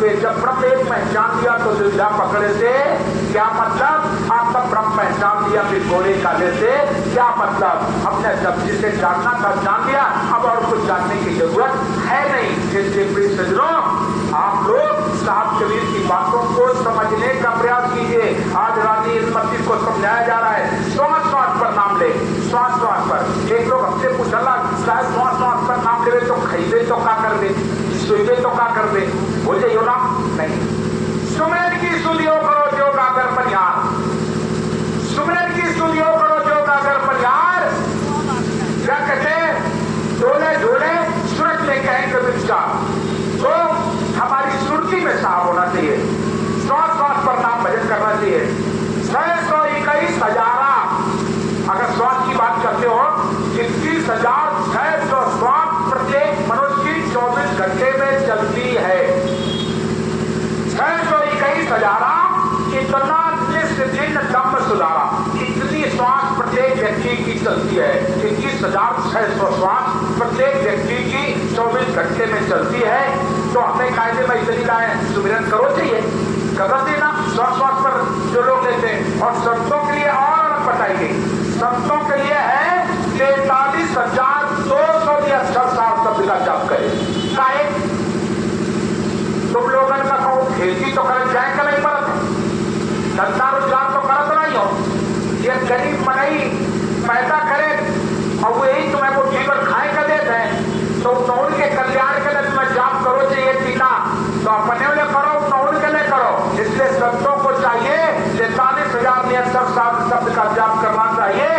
हुए। जब ब्रह्म एक पहचान लिया तो दुविधा पकड़े से क्या मतलब? आप तब ब्रह्म पहचान लिया फिर घोड़े काले से क्या मतलब? अपने जब जिसे जानना था जान लिया, अब और कुछ जानने की जरूरत है नहीं। इसलिए प्रिय सज्जनों, आप लोग साहब कबीर की बातों को समझने का प्रयास कीजिए। आज रानी इंद्रमती को समझाया जा रहा है, श्वास श्वास पर नाम ले, श्वास श्वास पर। एक लोग हमसे पूछला, शायद श्वास श्वास पर नाम ले तो खाइबे तो का कर दे, सोइबे तो का कर दे, हो जाइयो ना? नहीं। सुमिरन की सुनियो करो जो गागर परिहार, सुमिरन की सुनियो करो जो गागर परिहार। क्या कहते हैं? झोले झोले सूरज में कहेंगे विचार। तो हमारी सुरती में साफ होना चाहिए, श्वास श्वास पर नाम भजन करना चाहिए। 621,000 अगर श्वास की बात करते हो, 21,600 श्वास प्रत्येक मनुष्य की 24 घंटे में चलती है। 621,000 इतना निस्दिन दम सुधारा, इतनी श्वास प्रत्येक व्यक्ति की चलती है। 21,600 श्वास प्रत्येक व्यक्ति की 24 घंटे में चलती है। तो हमें कायदे में इतनी लाए सुमिरन करो चाहिए, कर देना श्वास श्वास पर जो लोग लेते हैं। और संतों के लिए और अलग बताई गई, संतों के लिए है 43,268 शब्द का जाप करे। तुम लोगों का कहो खेती तो कर जाए का नहीं पड़ता, धंधा रोजगार तो करत नहीं हो, ये गरीब मनई पैदा करे और वही तुम्हें वो जीवन खाए का देते हैं। तो नौन के कल्याण के लिए तुम्हें जाप करो चाहिए पिता, तो अपने लिए करो, नौन के लिए करो। इसलिए संतों को चाहिए 43,069 शब्द का जाप करना चाहिए।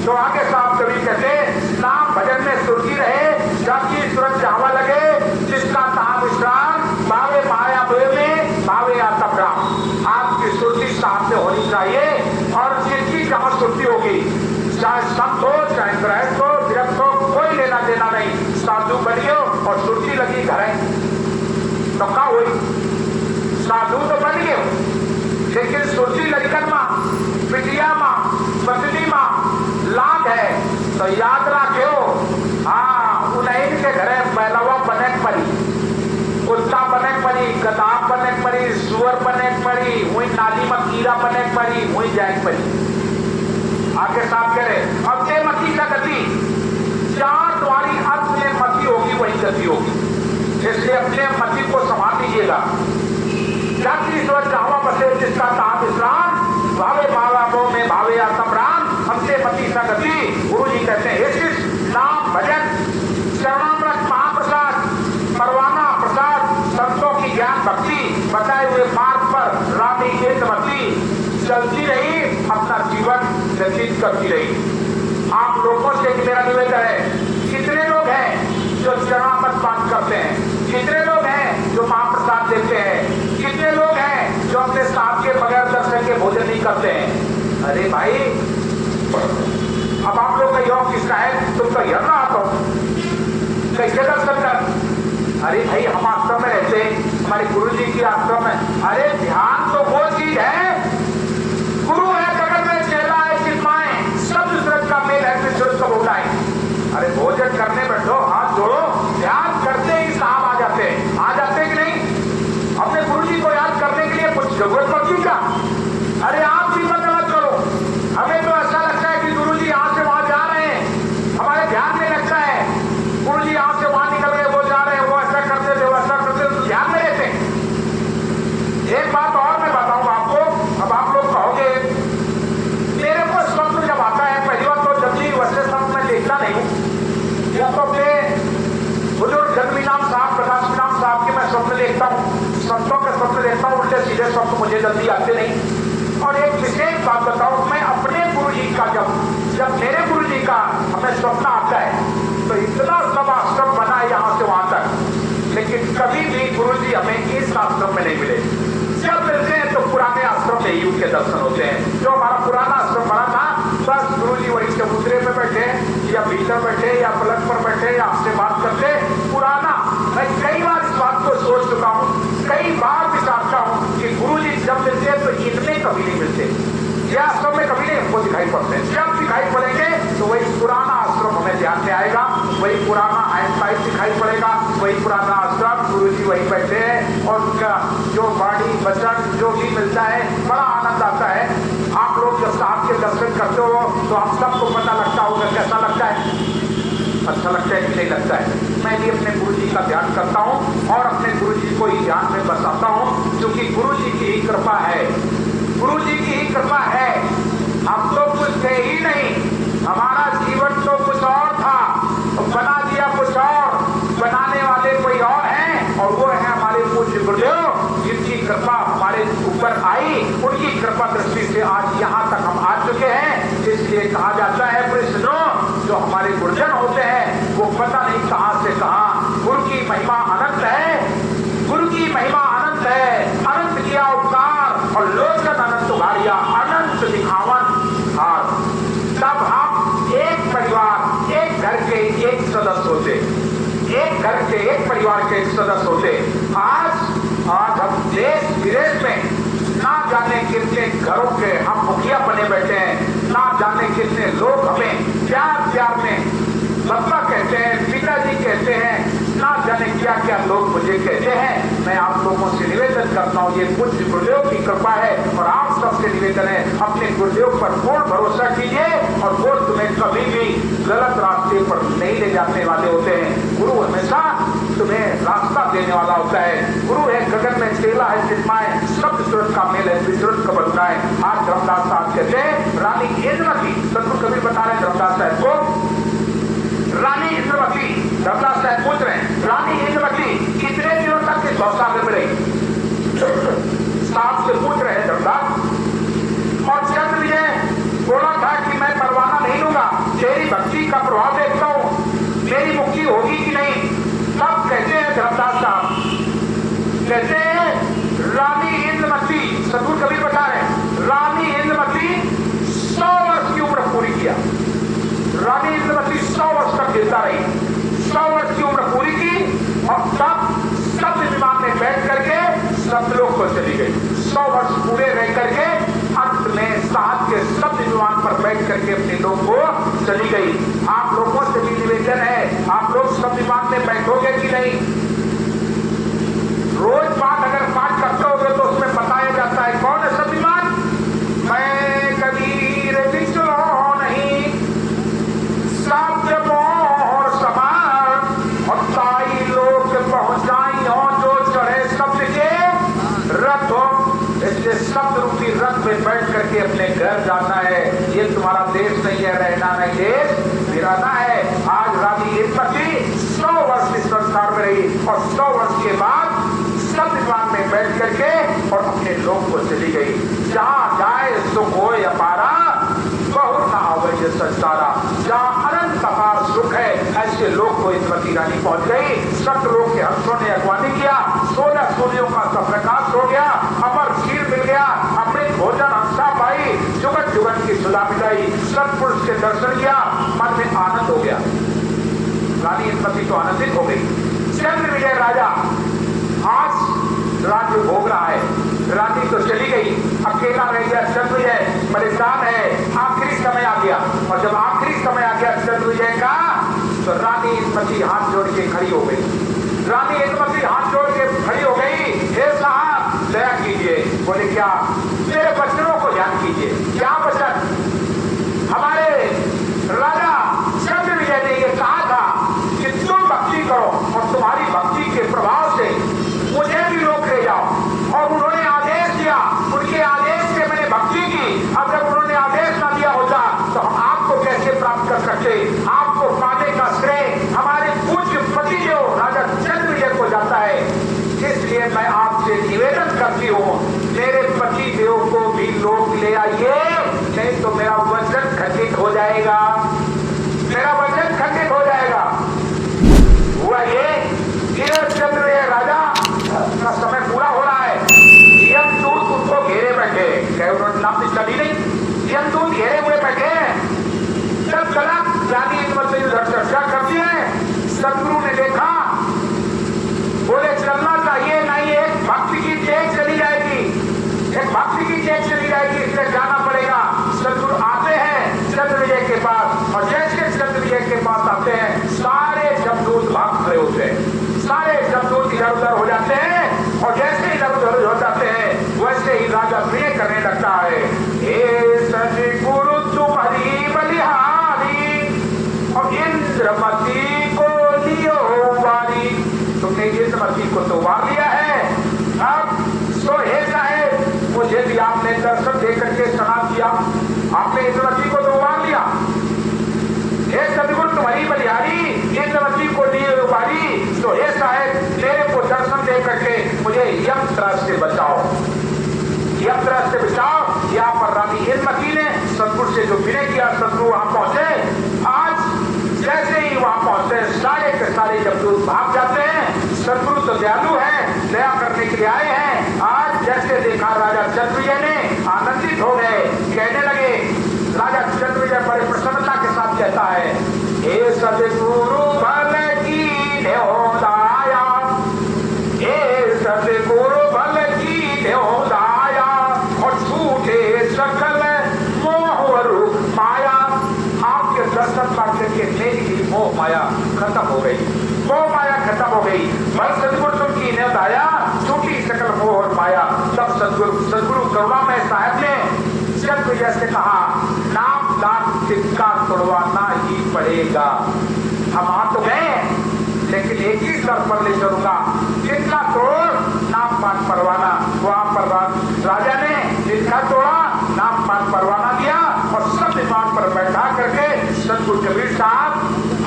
तो आगे साहब कभी कहते नाम भजन में सुरती रहे, जाकी सूरज चावा लगे, जिसका ताप विश्राम भावे माया में भावे आता प्राम। आपकी सुरती साफ से होनी चाहिए। और जिसकी जहां सुरती होगी, चाहे संत हो चाहे गृहस्थ हो विरक्त हो, कोई लेना देना नहीं। साधु बनियो और सुरती लगी घर तो क्या हुई? साधु तो बन गए, लेकिन सुरती लड़कन मां बिटिया मां पत्नी मां लाभ है तो याद रखो। हाँ, उन्हीं के घरे बैलवा बने पड़ी, कुत्ता बने पड़ी, गधा बने पड़ी, सुअर बने पड़ी, वही नाली में कीड़ा बने पड़ी, वही जाए पड़ी। आगे साफ करे अब ये मती का गति जहां तुम्हारी अंत में मती होगी वही गति होगी। इसलिए अपने मती को संभाल लीजिएगा। जाति ईश्वर चाहवा बसे जिसका ताप विश्राम भावे माँ में भावे आत्म राम। हमसे मती सा गति। गुरु जी कहते हैं इस नाम भजन चरणामृत महाप्रसाद परवाना प्रसाद संतों की ज्ञान भक्ति बताए हुए मार्ग पर रानी इंद्रमती चलती रही, अपना जीवन व्यतीत करती रही। आप लोगों से मेरा निवेदन है, कितने लोग हैं जो चरणामृत पान करते हैं, कितने लोग हैं जो महाप्रसाद देते हैं, कितने लोग हैं जो अपने साथ के बगैर दर्शन के भोजन नहीं करते हैं? अरे भाई, अब आप लोग का योग किसका है? तुम तो यह ना आता कैसे दर्शन कर? अरे भाई, हम आश्रम में रहते हैं, हमारे गुरु जी की आश्रम में। अरे ध्यान तो वो चीज है, गुरु है जगत में, चेला है चिन्माए, सब सूरज का मेल है, सूरज का बोला है। अरे भोजन करने बैठो, हाथ जोड़ो, ध्यान करते ही साहब आ जाते हैं। आ जाते हैं कि नहीं? अपने गुरु जी को याद करने के लिए कुछ जरूरत पड़ती क्या? अरे आप भी मत करो। हमें तो ऐसा लगता है कि गुरु जी यहाँ से वहां जा रहे हैं, हमारे ध्यान में लगता है गुरु जी यहाँ से वहां निकल गए, वो जा रहे हैं, वो ऐसा करते थे, वो ऐसा करते थे, ध्यान में रहते हैं। एक बात और मैं बताऊंगा आपको। अब आप लोग कहोगे मेरे को स्वप्न जब आता है, पहली बात तो जल्दी वैसे स्वप्न मैं देखता नहीं हूँ, या तो अपने बुजुर्ग जन्मीराम साहब प्रकाशराम साहब के मैं स्वप्न देखता हूँ, संतों के स्वप्न देखता हूँ, उल्टे सीधे स्वप्न मुझे जल्दी आते नहीं। और एक विशेष बात बताऊं, मैं अपने गुरु जी का जब मेरे गुरु जी का हमें स्वप्न आता है तो इतना सब आश्रम बना है यहाँ से वहां तक, लेकिन कभी भी गुरु जी हमें इस आश्रम में नहीं मिले। जब मिलते हैं तो पुराने आश्रम में ही उनके दर्शन होते हैं। जो हमारा पुराना आश्रम बना था, बस गुरु जी वही चबूतरे पे बैठे या भीतर बैठे या पलंग पर बैठे या आपसे बात करते। पुराना, मैं कई बार इस बात को सोच चुका हूँ, कई बार विचारता हूँ कि गुरु जी जब मिलते हैं तो इतने कभी नहीं मिलते, ये आश्रम में कभी नहीं हमको दिखाई पड़ते। जब दिखाई पड़ेंगे तो वही पुराना आश्रम हमें ध्यान में आएगा, वही पुराना आइंस्टाइन दिखाई पड़ेगा, वही पुराना आश्रम, गुरु जी वही बैठे हैं और उनका जो वाणी वचन जो भी मिलता है बड़ा आनंद आता है। आप लोग जब साहब के दर्शन करते हो तो आप सबको पता लगता होगा कैसा लगता है, अच्छा लगता है कि नहीं लगता है। मैं भी अपने गुरु जी का ध्यान करता हूँ और अपने गुरु जी को ही ध्यान में बसाता हूँ, क्योंकि गुरु जी की ही कृपा है, गुरु जी की ही कृपा है। हम तो कुछ थे ही नहीं, हमारा जीवन तो कुछ और था, बना दिया कुछ और, बनाने वाले कोई और हैं, और वो है हमारे पूज्य गुरुदेव, जिनकी कृपा हमारे ऊपर आई, उनकी कृपा दृष्टि से आज यहाँ तक हम आ चुके हैं। इसलिए कहा जाता है कृष्णों, जो हमारे गुरुजन होते हैं वो पता नहीं कहां से कहां, गुरु की महिमा अनंत है, गुरु की महिमा अनंत है। अनंत किया उपकार और लोचन अनंत उघारिया, अनंत दिखावन हार। तब हम एक परिवार, एक घर के एक सदस्य होते, एक घर के एक परिवार के एक सदस्य होते। आज हम देश विदेश में ना जाने कितने घरों के हम मुखिया बने बैठे हैं, ना जाने कितने लोग हमें प्यार प्यार में बप्पा कहते हैं, पिताजी कहते हैं, ना जाने क्या क्या लोग मुझे कहते हैं। मैं आप लोगों से निवेदन करता हूँ, ये पूज्य गुरुदेव की कृपा है और आप सबसे निवेदन है, अपने गुरुदेव पर पूर्ण भरोसा कीजिए और वो तुम्हें कभी भी गलत रास्ते पर नहीं ले जाने वाले होते हैं। गुरु हमेशा तुम्हें रास्ता देने वाला होता है। गुरु है गगन में चेला है चिन्माय, शब्द सूरत का मेल है विद्रुत का बंदा है। आज धर्मदास साहब कहते हैं रानी इंद्रमती, सतगुरु कबीर बता रहे धर्मदास साहब को, रानी इंद्रमती, धर्मदास साहब पूछ रहे हैं रानी इंद्रमती कितने दिनों तक इस गौशाला में रही, साहब से पूछ रहे हैं धर्मदास। और चंद्र विजय बोला था कि मैं परवाना नहीं लूंगा, तेरी भक्ति का प्रभाव देखता हूँ, मेरी मुक्ति होगी कि नहीं। तब कहते हैं धर्मदास साहब, कहते हैं रानी इंद्रमती, सतगुरु कबीर बता रहे रानी इंद्रमती 100 वर्ष की उम्र पूरी किया, रानी इंद्रमती 100 वर्ष तक जिंदा रही, 100 वर्ष की उम्र पूरी की और तब सप्त विमान में बैठ करके सतलोक को चली गई। 100 वर्ष पूरे रह करके अंत में साहब के सप्त विमान पर बैठ करके अपने लोग को चली गई। आप लोगों से भी निवेदन है, आप लोग सप्त विमान में बैठोगे कि नहीं। रोज पाठ अगर पाठ करते होगे तो उसमें बताया जाता है कौन है सप्त विमान। मैं कबीर बिचलो नहीं शब्द मोर समान और ताई लोग पहुंचाई हो जो चढ़े शब्द के रथ हो। इसलिए शब्द रूपी रथ में बैठ करके अपने घर जाना है। ये तुम्हारा देश नहीं है, रहना नहीं, देश बिराना है। आज रानी इंद्रमती 100 वर्ष इस संसार में रही और 100 वर्ष के बाद सब विमान में बैठ करके और अपने लोग को चली गई। जहां जाए सुख हो अपारा, बहुत ना अवैध संसारा। जहां अनंत अपार सुख है, ऐसे लोग को इंद्रमती रानी पहुंच गई। सत लोग के हंसों ने अगवानी किया, 16 सूर्यों का प्रकाश हो गया, अमर खीर मिल गया, अमृत भोजन हंसा पाई, जुगत जुगत की सुधा मिटाई, सतपुरुष के दर्शन किया, मन में आनंद हो गया। रानी इंद्रमती तो आनंदित हो गई। चंद्र विजय राजा आज राज्य भोग रहा है, रानी तो चली गई, अकेला रह गया चंद्र विजय, परेशान है। आखिरी समय आ गया और जब आखिरी समय आ गया चंद्र विजय का, तो रानी इंद्रमती हाथ जोड़ के खड़ी हो गई। रानी इंद्रमती हाथ जोड़ के खड़ी हो गई, हे साहब दया कीजिए। बोले क्या? मेरे वचनों को ध्यान कीजिए। क्या वचन? हमारे राजा चंद्र विजय ने यह कहा था कि तुम भक्ति करो और तुम्हारी भक्ति के प्रभाव से मुझे भी रोक ले जाओ। और उन्होंने आदेश दिया, उनके आदेश से मैंने भक्ति की। अब जब उन्होंने आदेश ना दिया होता तो हम आपको कैसे प्राप्त कर सकते? आपको पाने का श्रेय हमारे पूज्य पति जो राजा चंद्र विजय को जाता है। इसलिए मैं आपसे निवेदन करती हूँ, मेरे पति देव को भी लोग ले आइए, नहीं तो मेरा वचन खंडित हो जाएगा, मेरा वचन खंडित हो जाएगा। हुआ ये चंद्र विजय राजा का समय पूरा हो रहा है। यमदूत उनको घेरे बैठे, क्या उन्होंने नाम से चली नहीं, यमदूत घेरे हुए बैठे। जब गलत रानी इंद्रमती चर्चा करती है, सतगुरु ने देखा, बोले चलना चाहिए नहीं, एक भक्ति की चेक चली जाएगी, एक भक्ति की चेक चली जाएगी, इसलिए जाना पड़ेगा। सतगुरु आते हैं चंद्र विजय के पास और जैसे चंद्र विजय के पास आते हैं, सारे जमदूत भाग खड़े होते हैं, सारे जमदूत इधर उधर हो जाते हैं और जैसे इधर उधर भाग जाते हैं। सदगुरु तो दयालु है, दया करने के लिए आए हैं। आज जैसे देखा राजा जन्मेजय ने आनंदित हो गए, कहने लगे। राजा जन्मेजय बड़े प्रसन्नता के साथ कहता है, हे सदगुरु भल कीन्हे दाया, हे सदगुरु भल कीन्हे दाया, और छूटे सकल मोह रूप माया। आपके दर्शन पाकर के मेरी मोह माया खत्म हो गई, मोह माया खत्म हो गई। बल सदगुरु तुम कीन्हे दाया, छूटी सकल मोह और माया। तब सदगुरु करुणामय साहब ने जन्मेजय से कहा, नाम दान सिक्का तोड़वाना ही पड़ेगा। हम आ तो गए, लेकिन एक ही स्तर पर ले चलूंगा, सिक्का तोड़ नाम पान परवाना। वहां पर राजा ने सिक्का तोड़ा, नाम पान परवाना दिया और सब विमान पर बैठा करके सदगुरु कबीर साहब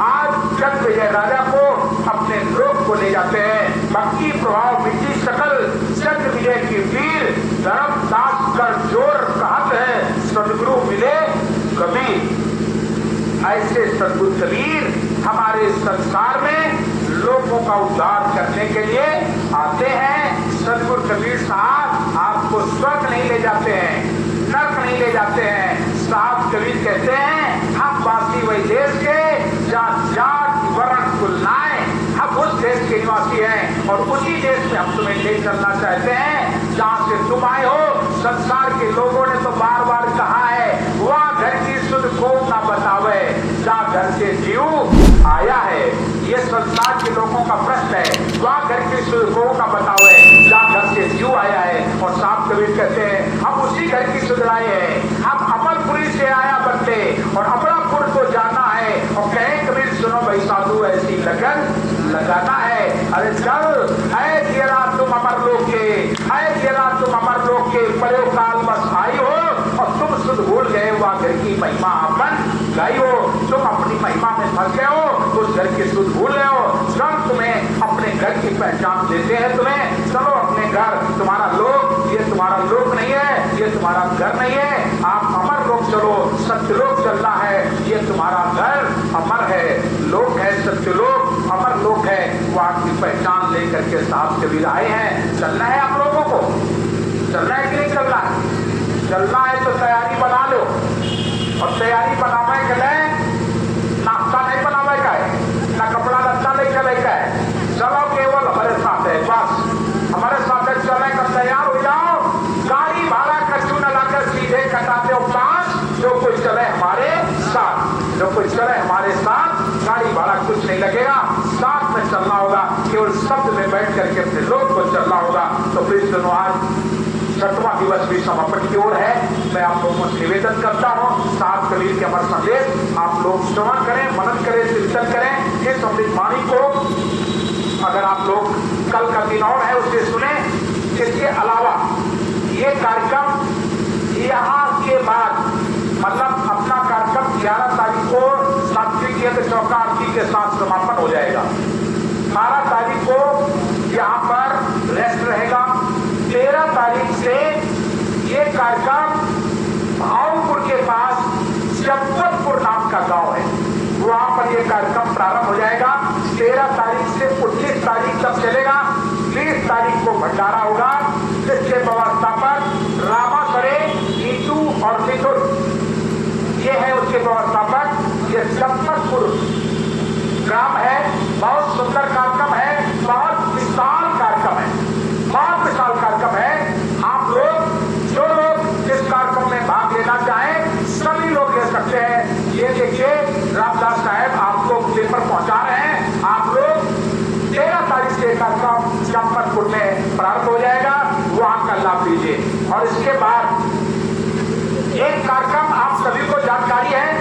आज जन्मेजय राजा को अपने लोक को ले जाते हैं। भक्ति प्रभाव मिट्टी सकल जन्मेजय की वीर धर्मदास कर जोर कहत है, सदगुरु मिले कबीर। ऐसे सदगुरु कबीर हमारे संसार में लोगों का उद्धार करने के लिए आते हैं। सदगुरु कबीर साहब आपको स्वर्ग नहीं ले जाते हैं, नरक नहीं ले जाते हैं। साहब कबीर कहते हैं, हम वासी वही देश के जहाँ जात वर्ण तुलनाएं, हम उस देश के निवासी हैं और उसी देश में हम तुम्हें ले चलना चाहते हैं जहाँ से तुम आए हो। संसार के लोगों ने तो बार बार कहा है, वह घर की शुद्ध को ना बतावे जहाँ घर से जीव आया है। ये संसार के लोगों का प्रश्न है, वह घर की शुद्ध को ना बतावे जहाँ घर से जीव आया है। और साहब कबीर कहते हैं, हम उसी घर की शुद्ध लाए हैं, हम अमरपुरी से आया बदले और अमरापुर को जाना है। और कहे कबीर सुनो भाई साधु, ऐसी लगन लगाना है। अरे चल है तेरा तुम अमर लोग के, है तेरा तुम अमर लोग के, परे काल बस आई हो और तुम सुध भूल गए वह घर की महिमा अपन गाई हो। तुम अपनी महिमा में फंस गए हो, उस घर की सुध भूल गए हो। सब तुम्हें अपने घर की पहचान देते हैं तुम्हें, चलो अपने घर, तुम्हारा लोक ये तुम्हारा लोक नहीं है, ये तुम्हारा घर नहीं है। आप अमर लोक चलो, सत्यलोक चलना है, ये तुम्हारा घर अमर है, लोक है, सत्यलोक अमर लोक है। वो आपकी पहचान लेकर के साहब कबीर आए हैं। चलना है आप लोगों को, चलना है कि नहीं चलना है? चलना है तो तैयारी बना लो, और तैयारी बनावे के लिए नाश्ता नहीं बनावे का है, ना कपड़ा लत्ता नहीं चले का है। चलो केवल हमारे साथ है, बस हमारे साथ चले कर तैयार हो जाओ। गाड़ी भाड़ा कच्चू न लाकर सीधे कटाते हो पास, जो कुछ चले हमारे साथ, जो कुछ चले हमारे साथ, गाड़ी भाड़ा कुछ नहीं लगेगा, साथ में चलना होगा, केवल शब्द में बैठ करके अपने लोग को चलना होगा। तो फिर सुनो, आज 6वां दिवस भी समापन की ओर है। मैं आप लोगों को निवेदन करता हूँ, साहब कबीर के अमर संदेश आप लोग श्रवण करें, मनन करें, चिंतन करें। इस अमृत वाणी को अगर आप लोग कल का दिन और है उसे सुने। इसके अलावा ये कार्यक्रम यहाँ के बाद मतलब अपना कार्यक्रम 11 तारीख को सात्विक यज्ञ चौका आरती के साथ समापन हो जाएगा। 12 तारीख को यहाँ पर रेस्ट रहेगा। 13 तारीख से ये कार्यक्रम भावपुर के पास जब्बतपुर नाम का गांव है, वहां पर ये कार्यक्रम प्रारंभ हो जाएगा। 13 तारीख से 19 तारीख तक चलेगा। 20 तारीख को भंडारा होगा, जिसके व्यवस्था पर रामासरे, नीतू और मिथुन ये है उसके व्यवस्थापक। ये जब्बतपुर ग्राम है, बहुत सुंदर कार्यक्रम है, बहुत विशाल कार्यक्रम है, बहुत विशाल कार्यक्रम है। आप लोग जो लोग इस कार्यक्रम में भाग लेना चाहें सभी लोग ले सकते हैं। ये देखिए रामदास साहब आपको पेपर पहुंचा रहे हैं। आप लोग 13 तारीख से कार्यक्रम जब्बतपुर में प्रारंभ हो जाएगा, वहां का लाभ लीजिए। और इसके बाद एक कार्यक्रम आप सभी को जानकारी है,